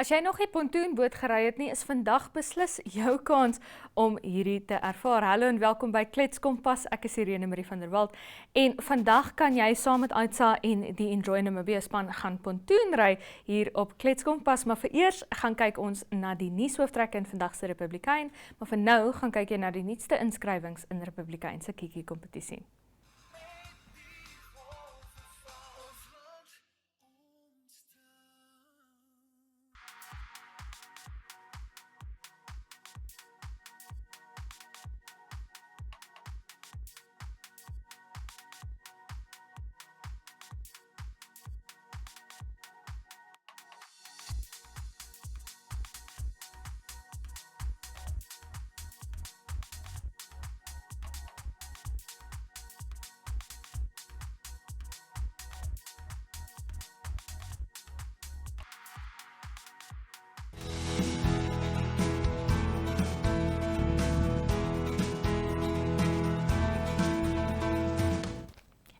As jy nog nie pontoonboot gery het nie, is vandag beslis jou kans om hierdie te ervaar. Hallo en welkom by Klets Kompas. Ek is Irene Marie van der Walt en vandag kan jy saam met Aitsa en die Enjoy Namibia span gaan pontoon ry hier op Klets Kompas, maar vir eers gaan kyk ons na die nuushooftrekke in vandag se Republikein, maar vir nou gaan kyk jy na die nuutste inskrywings in Republikein se Kiki kompetisie.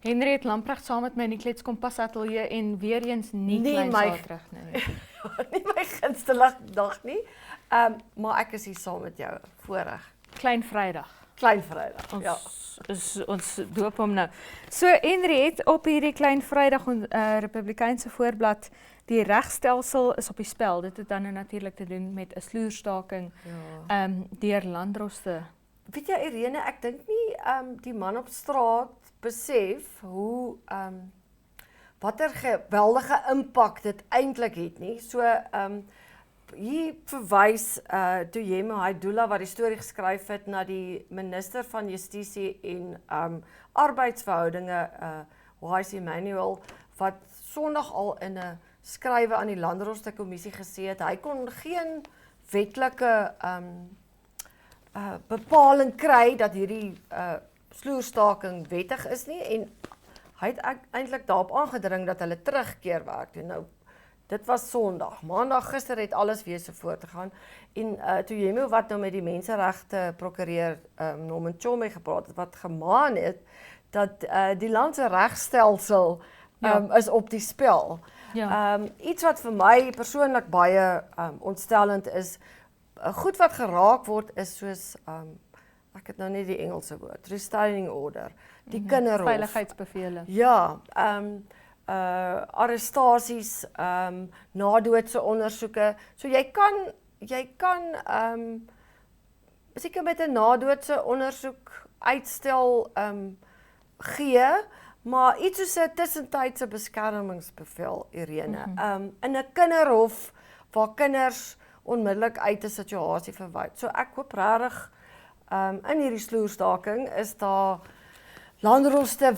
Henriette Lamprecht saam met my in die Klets Kompas ateljee en weer eens nie klein saad terug nie. Nie my gunsteling dag nie, maar ek is hier saam met jou, voorreg. Klein Vrydag. Klein Vrydag, ja. Ons doop hom nou. So Henriette, op hierdie Klein Vrydag Republikeinse voorblad, die regstelsel is op die spel. Dit het dan natuurlik te doen met 'n sloerstaking deur landdroste. Weet jy Irene, ek dink nie die man op straat besef hoe watter geweldige impak dit eintlik het nie. So hier verwys Tuyemo Haidula wat die storie geskryf het na die minister van Justisie en arbeidsverhoudinge Wise Emmanuel wat Sondag al in 'n skrywe aan die Landdroste Kommissie gesê het hy kon geen wetlike bepaling kry dat hierdie sloerstaking wettig is nie en hy het eintlik daarop aangedring dat hulle terugkeer werk toe. Nou, dit was Sondag. Maandag gister het alles weer so voortgegaan en Tuyemo wat nou met die menseregte prokureur Norman Chome gepraat het, wat gemaan het dat die land se regstelsel is op die spel. Ja. Iets wat vir my persoonlik baie ontstellend is, goed wat geraak word is soos ek het nou net die Engelse woord, restraining order, die kinderhof. Veiligheidsbevele. Ja, arrestasies, nadoodse ondersoeke. So jy kan seker met 'n nadoodse ondersoek uitstel gee, maar iets soos 'n tussentydse beskermingsbevel, Irene. In 'n kinderhof waar kinders onmiddellik uit 'n situasie verwyd. So ek hoop regtig in hierdie sloerstaking is daar landdroste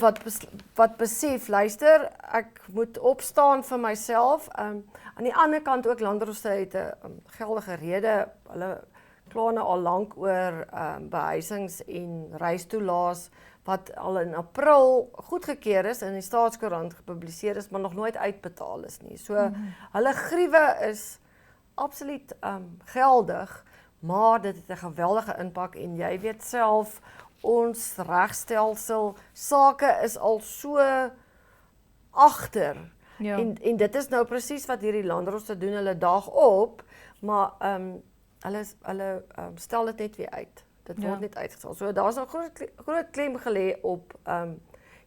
wat besef, luister, ek moet opstaan vir myself. Aan die ander kant ook landdroste het 'n geldige rede. Hulle kla nou al lank oor behuisings en reistoelaas wat al in April goedgekeur is en in die Staatskoerant gepubliseer is, maar nog nooit uitbetaal is nie. So hulle griewe is absoluut geldig, maar dit het 'n geweldige impak en jy weet self, ons regstelsel sake is al so agter. Ja. En dit is nou presies wat hierdie landdroste doen, hulle daag op, maar hulle stel dit net weer uit. Dit word net uitgestel. So daar's nog groot klem gelê op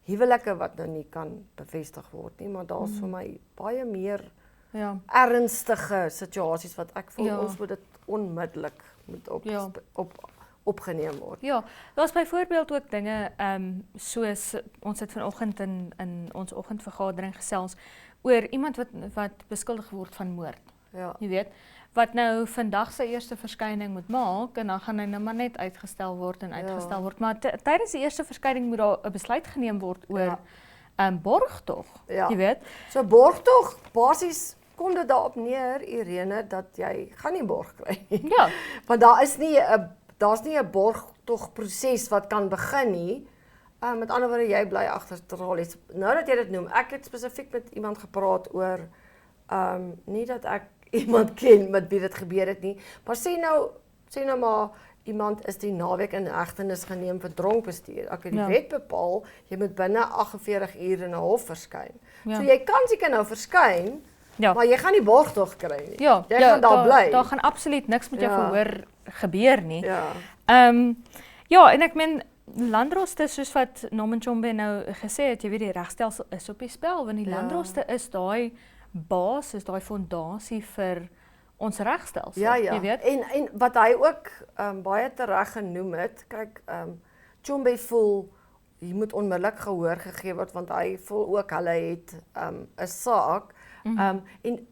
huwelike wat nou nie kan bevestig word nie, maar daar's vir my baie meer ernstige situasies wat ek voel ons moet dit onmiddellik moet opgeneem word. Ja, daar's byvoorbeeld ook dinge soos ons het vanoggend in ons oggendvergadering gesels oor iemand wat beskuldig word van moord. Ja. Jy weet, wat nou vandag sy eerste verskyning moet maak en dan gaan hy nou maar net uitgestel word en uitgestel word, maar tydens die eerste verskyning moet daar 'n besluit geneem word oor borgtog. Ja. Jy weet. So borgtog basies kom dit daarop neer, Irene, dat jy gaan nie borg kry nie. Ja. Want daar's nie 'n borgtogproses wat kan begin nie. Met ander woorde, jy bly agter tralies. Nou dat jy dit noem, ek het spesifiek met iemand gepraat oor nie dat ek iemand ken met wie dit gebeur het nie, maar sê nou maar iemand is die naweek in hegtenis geneem vir dronk bestuur. Ek het die wet bepaal jy moet binne 48 ure in 'n hof verskyn. Ja. So jy kan seker nou verskyn, Ja. Maar jy gaan nie borgtog kry nie. Ja, Jy gaan daar bly. Daar gaan absoluut niks met jou verhoor gebeur nie. Ja. Ja, en ek meen landroste soos wat Norman Chombe nou gesê het, jy weet die regstelsel is op die spel want die landroste is daai basis, daai fondasie vir ons regstelsel, jy weet. En wat hy ook baie tereg genoem het, kyk, Chombe voel jy moet onmiddellik gehoor gegee word want hy voel ook hulle het 'n saak. En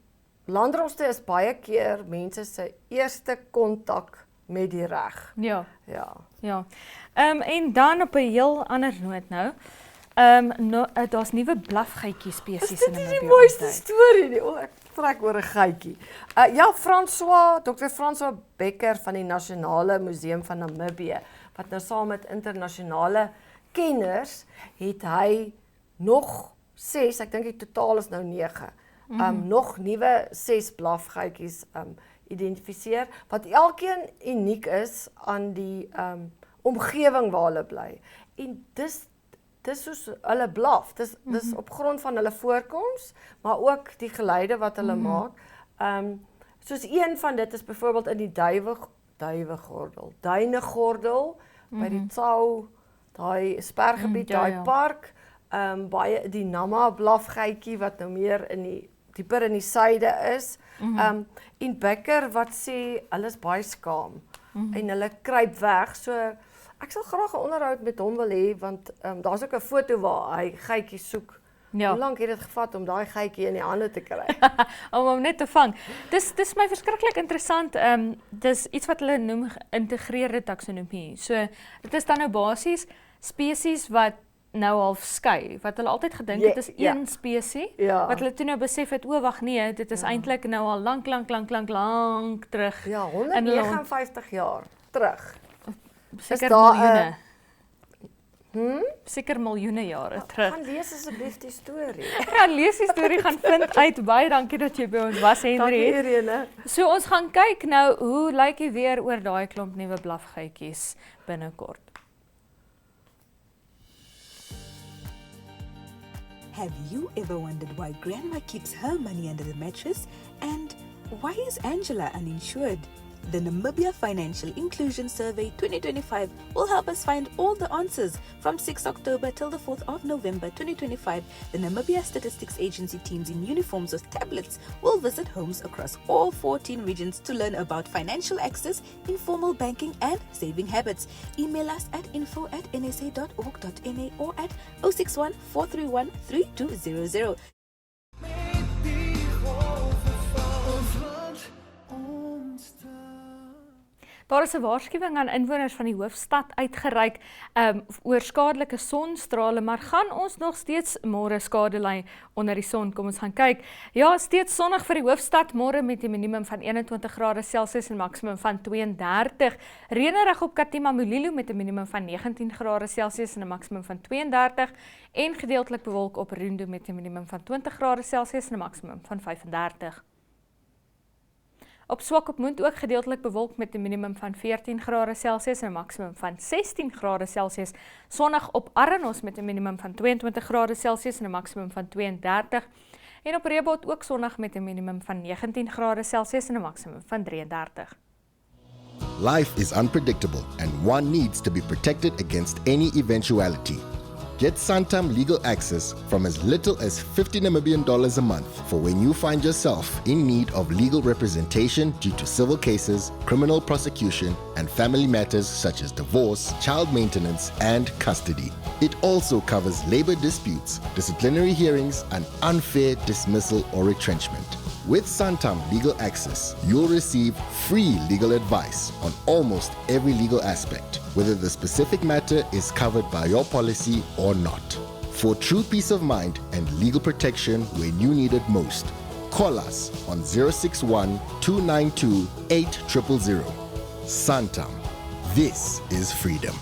landroste is baie keer mense se eerste kontak met die reg. Ja. Ja. En dan op 'n heel ander noot nou. Daar's nuwe blafgeitjie spesies in Namibië. Dit is die mooiste storie nie. Ek trek oor 'n geitjie. Ja, Dr. François Becker van die Nasionale Museum van Namibië, wat nou saam met internasionale kenners het hy nog 6, ek dink die totaal is nou 9. Nog nuwe 6 blafgeitjies identifiseer wat elkeen uniek is aan die omgewing waar hulle bly. En dis soos hulle blaf. Dis op grond van hulle voorkoms, maar ook die geluide wat hulle maak. Soos een van dit is byvoorbeeld in die duinegordel by die Tsau, daai spergebied, daai park, baie die Nama blafgeitjie wat nou meer dieper in die suide is. En Becker wat sê hulle is baie skaam en hulle kruip weg. So ek sal graag 'n onderhoud met hom wil hê want daar's ook 'n foto waar hy geitjies soek. Ja. Hoe lank het dit gevat om daai geitjie in die hande te kry? Om hom net te vang. Dis my verskriklik interessant. Dis iets wat hulle noem geïntegreerde taksonomie. So dit is dan nou basies spesies wat nou half skei, wat hulle altyd gedink het is een spesie, wat hulle toe nou besef het, wag nee, dit is eintlik nou al lank terug. Ja, 159 jaar terug. Seker miljoene. Seker miljoene jare terug. Gaan lees asseblief die storie. Gaan lees die storie, gaan vind uit. Baie dankie dat jy by ons was, Henry. Dankie, Irene. So ons gaan kyk nou, hoe lyk die weer oor daai klomp nuwe blafgeitjies binnekort. Have you ever wondered why Grandma keeps her money under the mattress? And why is Angela uninsured? The Namibia Financial Inclusion Survey 2025 will help us find all the answers. From 6 October till the 4th of November 2025, the Namibia Statistics Agency teams in uniforms with tablets will visit homes across all 14 regions to learn about financial access, informal banking and saving habits. Email us at info@nsa.org.na or at 061 431 3200. Daar is 'n waarskuwing aan inwoners van die hoofstad uitgereik oor skadelike sonstrale, maar gaan ons nog steeds môre skade ly onder die son? Kom ons gaan kyk. Ja, steeds sonnig vir die hoofstad môre met 'n minimum van 21 grade Celsius en maksimum van 32. Reënerig op Katima Mulilo met 'n minimum van 19 grade Celsius en 'n maksimum van 32 en gedeeltelik bewolk op Rundu met 'n minimum van 20 grade Celsius en 'n maksimum van 35. Op Swakopmund ook gedeeltelik bewolk met 'n minimum van 14 grade Celsius en 'n maksimum van 16 grade Celsius. Sonnig op Arrenos met 'n minimum van 22 grade Celsius en 'n maksimum van 32. En op Reebot ook sonnig met 'n minimum van 19 grade Celsius en 'n maksimum van 33. Life is unpredictable and one needs to be protected against any eventuality. Get Santam legal access from as little as $50 Namibian a month for when you find yourself in need of legal representation due to civil cases, criminal prosecution, and family matters such as divorce, child maintenance, and custody. It also covers labor disputes, disciplinary hearings, and unfair dismissal or retrenchment. With Santam Legal Access, you'll receive free legal advice on almost every legal aspect, whether the specific matter is covered by your policy or not. For true peace of mind and legal protection when you need it most, call us on 061 292 8000. Santam. This is freedom.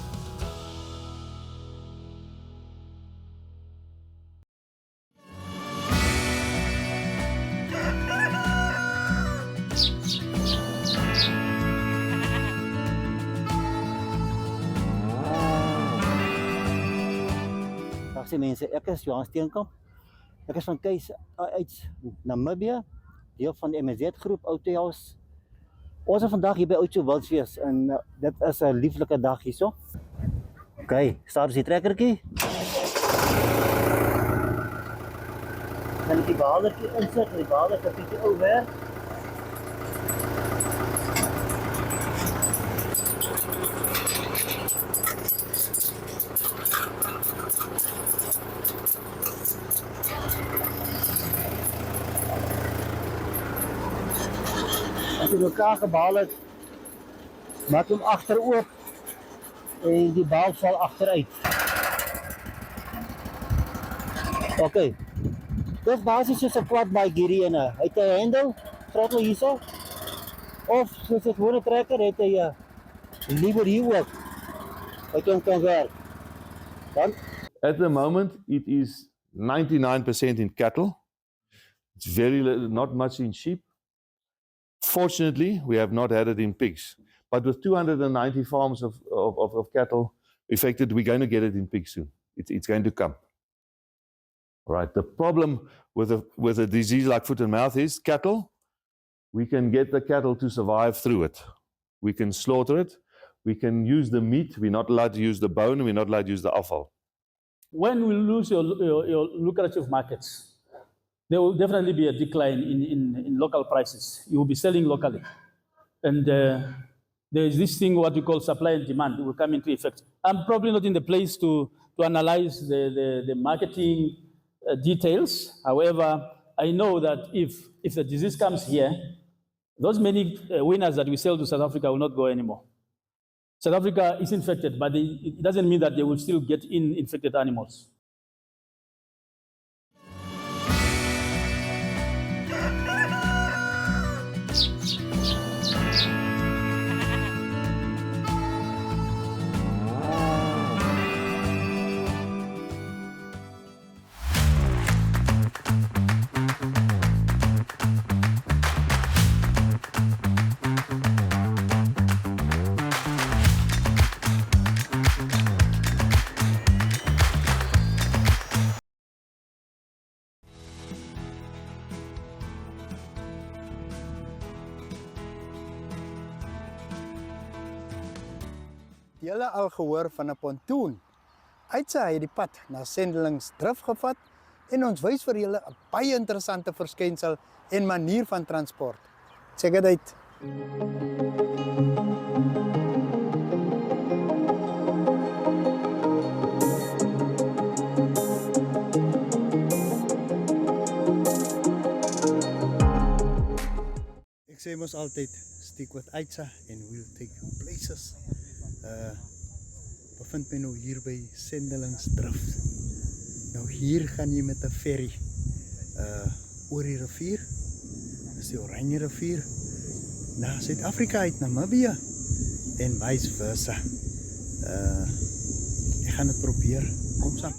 Mense, ek is Johan Steenkamp. Ek is van Keis uit Namibië deel van die MZ groep Outehouse. Ons is vandag hier by Oudtshoorn Wildsfees en dit is 'n lieflike dag hierso. OK, start die trekkertjie. Dan die behaldertjie insit, die behalder 'n bietjie ou werk. As jy mekaar gebaal het, maak hom agter oop en die bal val agteruit. OK. Dit is basies soos 'n quad bike hierdie ene. Hy het 'n handle, throttle hierso. Of soos 'n gewone trekker het hy 'n lever hier ook. Wat jy kan werk. Dan At the moment, it is 99% in cattle. It's very little, not much in sheep. Fortunately, we have not had it in pigs. But with 290 farms of cattle affected, we're going to get it in pigs soon. It's going to come. Right. The problem with a disease like foot and mouth is cattle. We can get the cattle to survive through it. We can slaughter it. We can use the meat. We're not allowed to use the bone. We're not allowed to use the offal. When we lose your lucrative markets, there will definitely be a decline in local prices. You will be selling locally. And there is this thing, what we call supply and demand, will come into effect. I'm probably not in the place to analyze the marketing details. However, I know that if the disease comes here, those many winners that we sell to South Africa will not go anymore. South Africa is infected, but it doesn't mean that they will still get in infected animals. Julle al gehoor van 'n pontoon? Uitsa het die pad na Sendelingsdrif gevat en ons wys vir julle 'n baie interessante verskynsel en manier van transport. Check dit uit. Ek sê mos altyd stick with Uitsa and we'll take you places. Bevind my nou hier by Sendelingsdrif. Nou hier gaan jy met 'n ferry oor die rivier. Dis die Oranje rivier na Suid-Afrika uit Namibië en vice versa. Ek gaan dit probeer. Kom saam.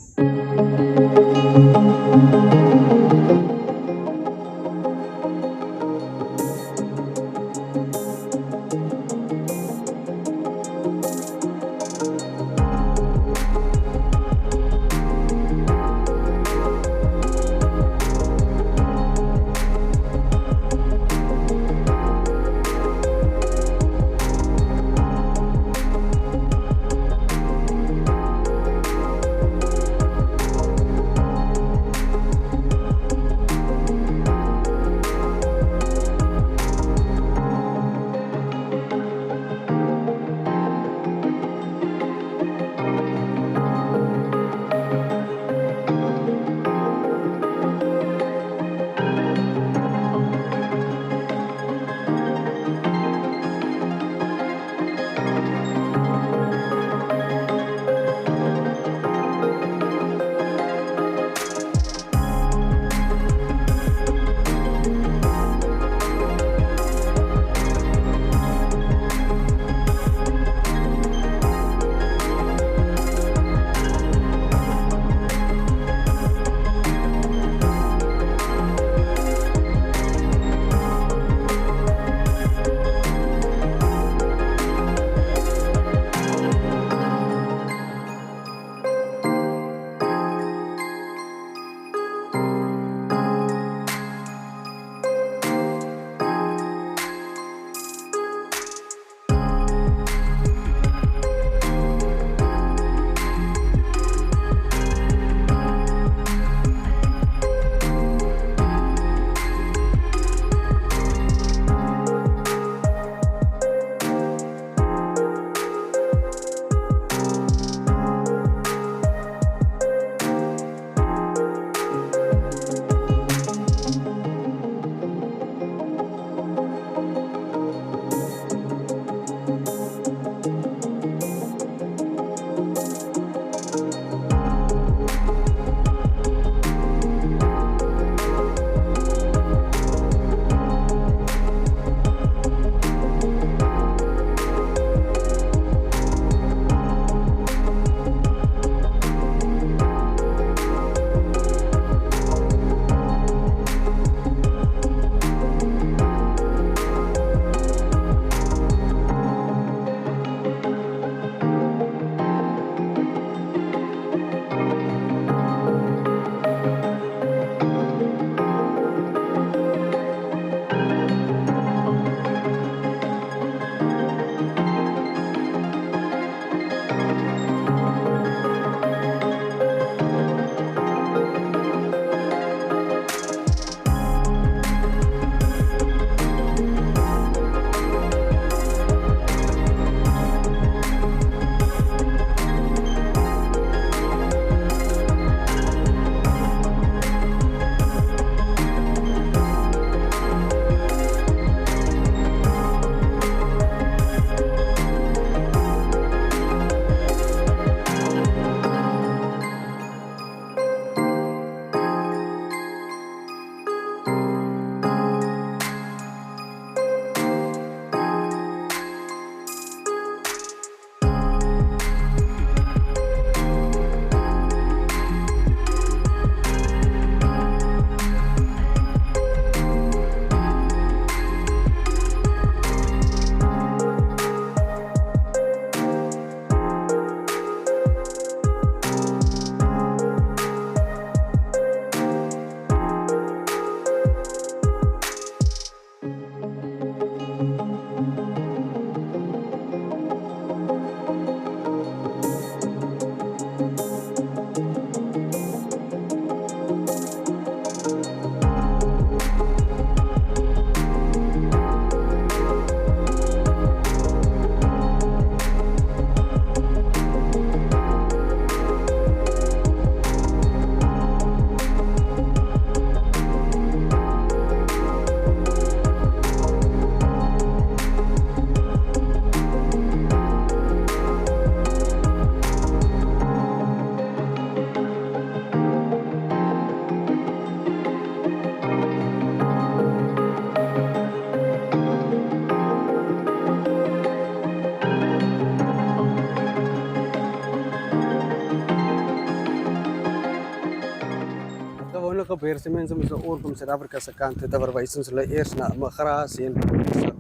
gebeur, die mense moes nou oorkom Suid-Afrika se kant toe, te verwys ons hulle eers na immigrasie en polisie.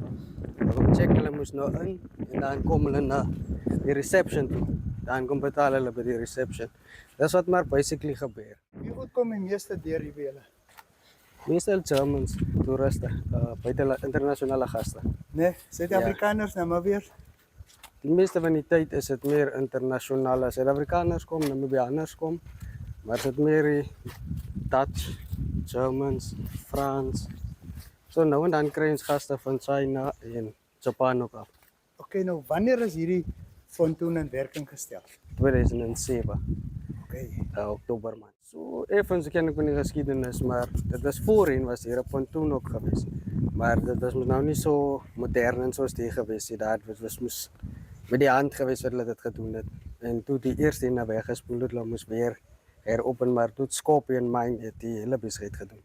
Hulle check hulle moes nou in en dan kom hulle na die reception toe. Dan kom betaal hulle by die reception. Dis wat maar basically gebeur. Wie kom die meeste deur hier by julle? Meestal Germans, toeriste, buiten internasionale gaste. Nee, Suid-Afrikaners, Namibiërs. Die meeste van die tyd is dit meer internasionale. Suid-Afrikaners kom, Namibianers kom, maar is dit meer die Dutch, Germans, Frans. So nou en dan kry ons gaste van China en Japan ook af. Okay, nou wanneer is hierdie pontoon in werking gestel? 2007. Okay. Oktober maand. So effens ken ek van die geskiedenis, maar dit is voorheen was hier 'n pontoon ook geweest. Maar dit was nou nie so modern en soos die geweest het. Dit was moes met die hand geweest wat hulle dit gedoen het. En toe die eerste een weggespoel het, hulle moes weer heropen, maar toe Scorpion Mine het die hele besigheid gedoen.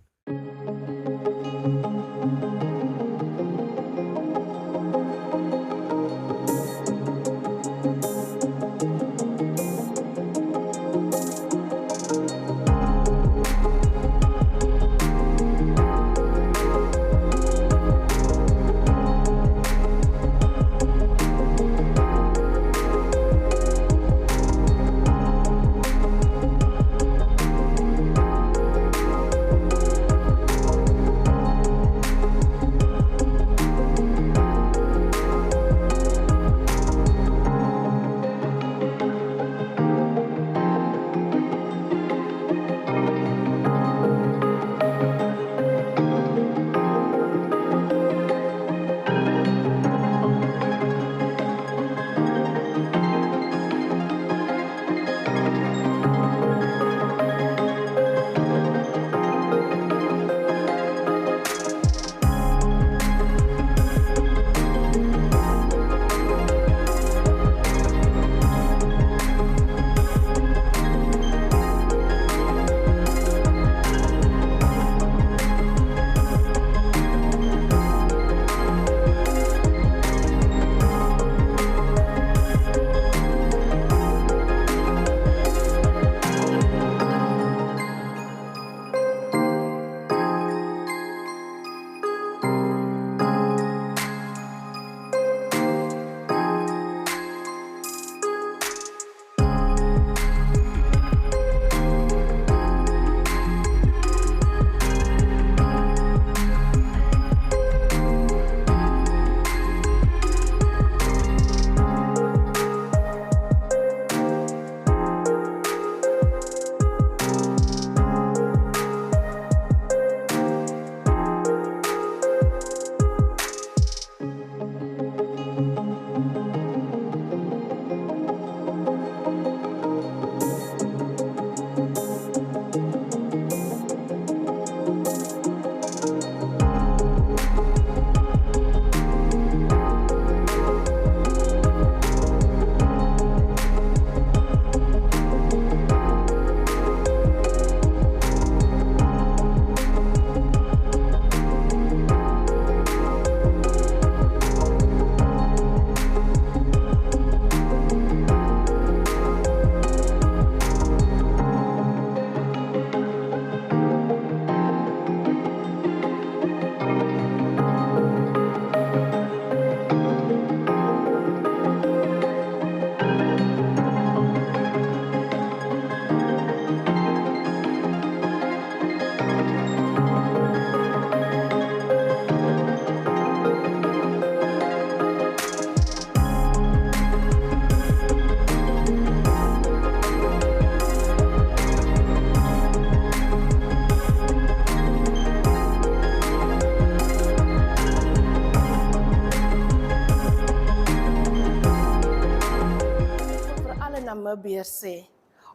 Namibiërs sê,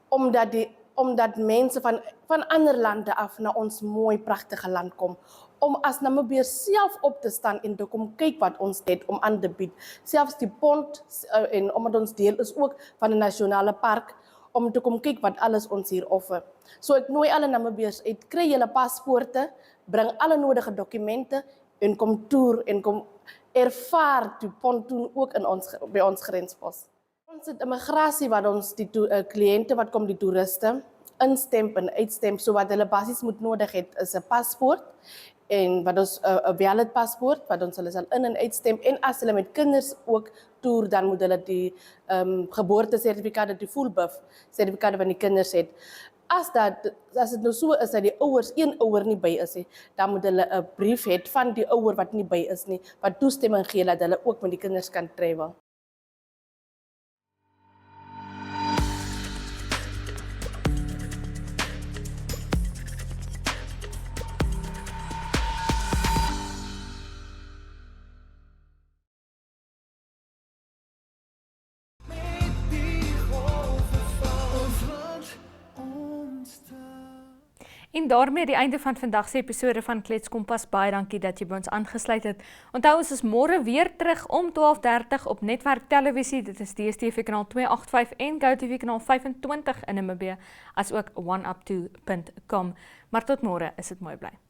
omdat mense van ander lande af na ons mooi pragtige land kom, om as Namibiërs self op te staan en te kom kyk wat ons het om aan te bied. Selfs die pond en omdat ons deel is ook van 'n nasionale park, om te kom kyk wat alles ons hier offer. So ek nooi alle Namibiërs uit, kry julle paspoorte, bring alle nodige dokumente en kom toer en kom ervaar die pontoon ook by ons grenspos. Ons het immigrasie wat ons die kliënte wat kom, die toeriste, instemp en uitstemp. So wat hulle basies moet nodig het is 'n paspoort en wat ons 'n valid paspoort wat ons hulle sal in en uitstemp en as hulle met kinders ook toer dan moet hulle die geboortesertifikate, die full birth sertifikate van die kinders het. As dit nou so is dat die ouers een ouer nie by is nie, dan moet hulle 'n brief hê van die ouer wat nie by is nie, wat toestemming gee dat hulle ook met die kinders kan travel. En daarmee die einde van vandag se episode van Klets Kompas. Baie dankie dat jy by ons aangesluit het. Onthou ons is môre weer terug om 12:30 op Netwerk Televisie. Dit is DStv kanaal 285 en GoTV kanaal 25 in Namibië, as ook oneup2.com. Maar tot môre, is dit mooi bly.